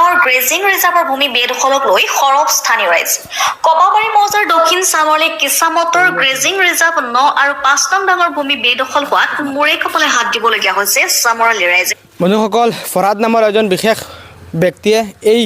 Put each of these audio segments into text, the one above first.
ডাঙৰ গ্ৰেজিং ৰিজাৰ্ভৰ ভূমি বেদখলক লৈ সৰব স্থানীয় ৰাইজ কবাবাৰী মৌজাৰ দক্ষিণ চামৰলি কিছামতৰ গ্ৰেজিং ৰিজাৰ্ভ 9 আৰু 5 নং ডাঙৰ ভূমি বেদখল হোৱাত মূৰে কপালে হাত দিবলগীয়া হৈছে চামৰালী ৰাইজে। বন্ধুসকল, ফৰহাদ নামৰ এজন বিশেষ ব্যক্তিয়ে এই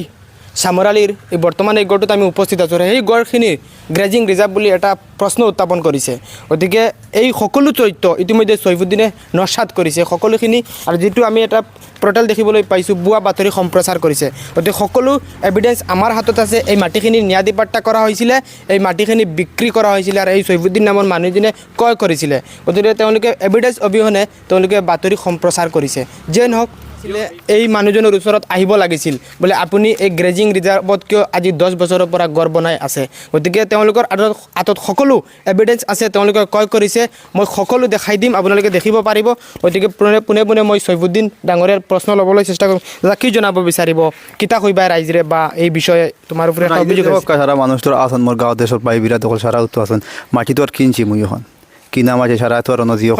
চামৰালীৰ বৰ্তমান এই গড়টোত আমি উপস্থিত আছোঁ। সেই গড়খিনিৰ গ্ৰেজিং ৰিজাৰ্ভ বুলি এটা প্ৰশ্ন উত্থাপন কৰিছে। গতিকে এই সকলো তথ্য ইতিমধ্যে চৈফুদ্দিনে নস্যাৎ কৰিছে সকলোখিনি, আৰু যিটো আমি এটা পৰ্টেল দেখিবলৈ পাইছোঁ ভুৱা বাতৰি সম্প্ৰচাৰ কৰিছে। গতিকে সকলো এভিডেঞ্চ আমাৰ হাতত আছে। এই মাটিখিনি ন্যায়াধি পাট্টা কৰা হৈছিলে, এই মাটিখিনি বিক্ৰী কৰা হৈছিলে আৰু এই চৈফুদ্দিন নামৰ মানুহজনে ক্ৰয় কৰিছিলে। গতিকে তেওঁলোকে এভিডেঞ্চ অবিহনে তেওঁলোকে বাতৰি সম্প্ৰচাৰ কৰিছে। যে নহওক, এই মানুহজনৰ ওচৰত আহিব লাগিছিল বোলে আপুনি এই গ্ৰেজিং ৰিজাৰ্ভত কিয় আজি 10 বছৰৰ পৰা গড় বনাই আছে। গতিকে তেওঁলোকৰ হাতত সকলো এভিডেঞ্চ আছে, তেওঁলোকে ক্ৰয় কৰিছে। মই সকলো দেখাই দিম, আপোনালোকে দেখিব পাৰিব। গতিকে পোনে পোনে মই চৈফুদ্দিন ডাঙৰীয়াৰ প্ৰশ্ন ল'বলৈ চেষ্টা কৰিম। কি জনাব বিচাৰিব কিতা কইবা ৰাইজৰে বা এই বিষয়ে তোমাৰ ওপৰত অভিযোগ সারা মানুষের আসন মোর গাঁও দেশের পাই বিরাট দখল সারা উত্তর আসন মাটি তো আর কিনছি মুই এখন কিনা মাঝে সারা তো আর নজিও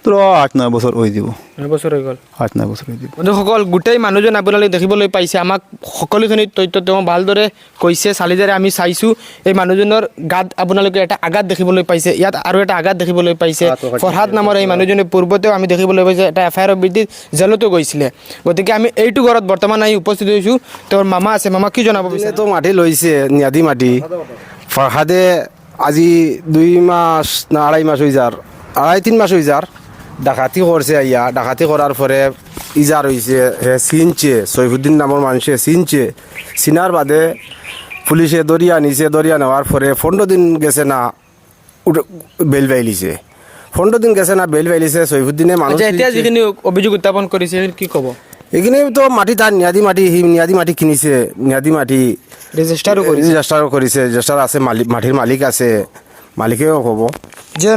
তো 8-9 বছর হয়ে দিব। 9 বছৰ হৈ গ'ল। 8-9 বছর হয়ে দিব। বন্ধুসকল, গোটেই মানুহজন আপোনালোকে দেখিবলৈ পাইছে। আমাক সকলোখিনি তথ্য তেওঁ ভালদৰে কৈছে। চালিজাৰে আমি চাইছোঁ। এই মানুহজনৰ গাত আপোনালোকে এটা আঘাত দেখিবলৈ পাইছে, ইয়াত আৰু এটা আঘাত দেখিবলৈ পাইছে। ফৰহাদ নামৰ এই মানুহজনে পূৰ্বতেও আমি দেখিবলৈ পাইছে এটা FIR ভিত্তিত জেলতো গৈছিলে। গতিকে আমি এইটো ঘৰত বৰ্তমান আহি উপস্থিত হৈছোঁ। তেওঁৰ মামা আছে। মামা কি জনাব বিচাৰে? তো মাটি লৈছে ন্যাদি মাটি। ফৰহাদে আজি 2 মাস না 2.5 মাস হয়ে যার 2.5-3 মাস হয়ে যার ডাকাতি করছে। আইয়া ডাকাতি করার পরে ইজার হয়েছে, হে চিনছে, সৈফুদ্দিন নামের মানুষে চিনছে। চিনার বাদে পুলিশে দরিয়া নিছে, দরিয়া নেওয়ার পরে 15 দিন গেছে না বেল বাইলিছে। 15 দিন গেছে না বেল বাইলিছে। সৈফুদ্দিনে মানুষ এতিয়া যিখিনি অভিযোগ উত্থাপন কৰিছে কি ক'ব? এখানে তো মাটি তাৰ ন্যাদি মাটি, ন্যাদি মাটি কিনিছে, ন্যাদি মাটি ৰেজিষ্টাৰো কৰিছে। ৰেজিষ্টাৰ আছে, মাটিৰ মালিক আছে, মালিকেও ক'ব। যে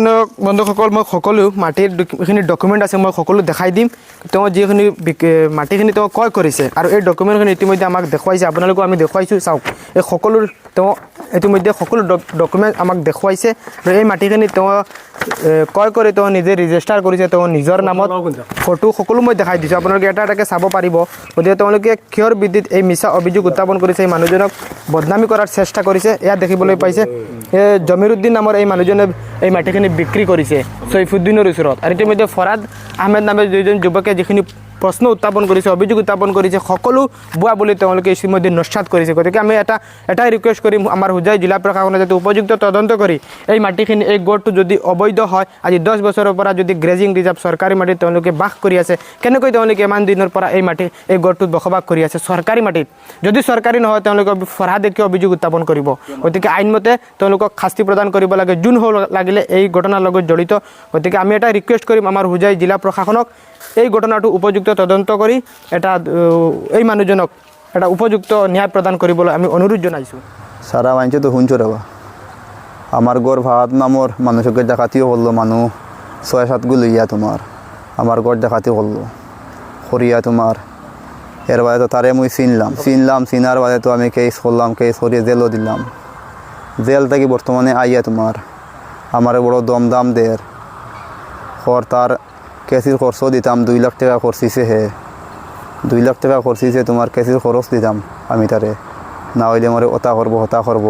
বন্ধুসকল, মই সকলো মাটিৰ যিখিনি ডকুমেণ্ট আছে মই সকলো দেখাই দিম। তেওঁ যিখিনি মাটিখিনি তেওঁ ক্ৰয় কৰিছে আৰু এই ডকুমেণ্টখিনি ইতিমধ্যে আমাক দেখুৱাইছে। আপোনালোকক আমি দেখুৱাইছোঁ, চাওক। এই সকলো তেওঁ ইতিমধ্যে সকলো ডকুমেণ্ট আমাক দেখুৱাইছে আৰু এই মাটিখিনি তেওঁ ক্ৰয় কৰি তেওঁ নিজে ৰেজিষ্টাৰ কৰিছে। তেওঁ নিজৰ নামত ফটো সকলো মই দেখাই দিছোঁ, আপোনালোকে এটা এটাকৈ চাব পাৰিব। গতিকে তেওঁলোকে কিহৰ ভিত্তিত এই মিছা অভিযোগ উত্থাপন কৰিছে, এই মানুহজনক বদনামী কৰাৰ চেষ্টা কৰিছে। ইয়াত দেখিবলৈ পাইছে জমিৰুদ্দিন নামৰ এই মানুহজনে এই মাটিখিনি বিক্ৰী কৰিছে চৈফুদ্দিনৰ ওচৰত। আৰু ইতিমধ্যে ফৰহাদ আহমেদ নামে দুজন যুৱকে যিখিনি প্ৰশ্ন উত্থাপন কৰিছে, অভিযোগ উত্থাপন কৰিছে, সকলো ভুৱা বুলি তেওঁলোকে ইতিমধ্যে নস্যাৎ কৰিছে। গতিকে আমি এটাই ৰিকুৱেষ্ট কৰিম, আমাৰ হোজাই জিলা প্ৰশাসনে যাতে উপযুক্ত তদন্ত কৰি এই মাটিখিনি, এই গড়টো যদি অবৈধ হয়, আজি 10 বছৰৰ পৰা যদি গ্ৰেজিং ৰিজাৰ্ভ চৰকাৰী মাটিত তেওঁলোকে বাস কৰি আছে, কেনেকৈ তেওঁলোকে ইমান দিনৰ পৰা এই গড়টোত বসবাস কৰি আছে চৰকাৰী মাটিত? যদি চৰকাৰী নহয় তেওঁলোকে ফৰহাদে কিয় অভিযোগ উত্থাপন কৰিব? গতিকে আইনমতে তেওঁলোকক শাস্তি প্ৰদান কৰিব লাগে, যোন হ'ল লাগিলে এই ঘটনাৰ লগত জড়িত। গতিকে আমি এটা ৰিকুৱেষ্ট কৰিম আমাৰ হোজাই জিলা প্ৰশাসনক, এই ঘটনাটো উপযুক্ত তদন্ত কৰি এই মানুহজনক এটা উপযুক্ত ন্যায় প্ৰদান কৰিবলৈ আমি অনুৰোধ জনাইছোঁ। সারা মানছে তো শুনছো রেবা আমার গড় ভাত নামর মানুষকে ডাকাতিও করলো, মানুষ 6-7 গু লইয়া তোমার আমার গড় ডাকাতি করলো করিয়া তোমার। এর বাদে তো তারে মুই চিনার বাদে তো আমি কেস করলাম, কেস করিয়ে জেলও দিলাম। জেল থেকে বর্তমানে আইয়া তোমার আমার বড় দমদাম দের খর তার কেসির খরচও দিতাম। 2 লাখ টাকা খরচিছে, হে 2 লাখ টাকা খরচিছে তোমার। কেসির খরচ দিতাম আমি তারে, না হইলে মরে হতা করবো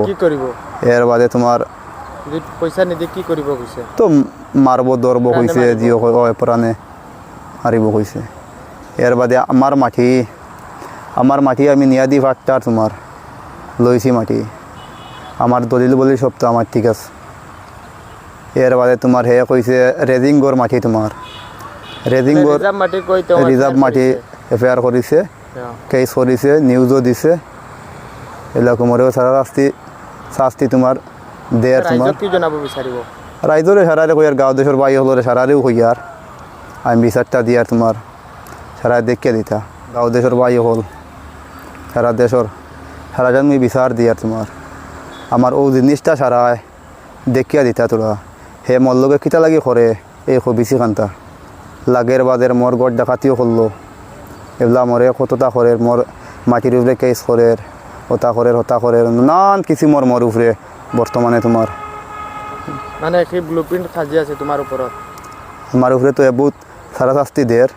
কি কৰিব? এৰ বাদে তোমাৰ পইচা নিদি কি কৰিব কৈছে? তো মারব ধরব কইছে, জিও প্রাণে মারিব কইছে। এর বাদে আমার মাটি আমি নিয়াদি ভাট্টার তোমার লইছি মাটি, আমার দলিল বলি সব তো আমার ঠিক আছে। এর বাদে তোমার হে কইছে রেজিং গড় মাটি, তোমার রেজিং গড় রিজার্ভ মাটি FIR করিছে, কেস করিছে, নিউজও দিছে। এলাকা মরেও সারা শাস্তি তোমার দেয়ার তোমার কি জানাব বিচাৰিব? রাইজরে সারারে কইয়ার গাঁও দেশের বাই হলরে সারারেও কইয়ার আমি বিচারটা দিয়ার তোমার সারা দেখিয়ে দিতা। গাঁও দেশের বাই হল সারা দেশের সারা জানি বিচার দিয়ার তোমার আমার ও জিনিসটা সারায় দেখিয়া দিতা। তোরা হে মোর লগে কিতা লাগি করে এই বেশি কান্তা লাগের বাদের মোর গড় ডাকাতিও করলো, এগুলা মরে কতটা করে, মোর মাটির উপরে কেস করে, হতা করে নানান কিছু মোর উপরে বর্তমানে তোমার মানে কি ব্লুপ্রিন্ট সাজি আছে তোমার উপর? আমার উপরে তো বহুত সারা শাস্তি দের।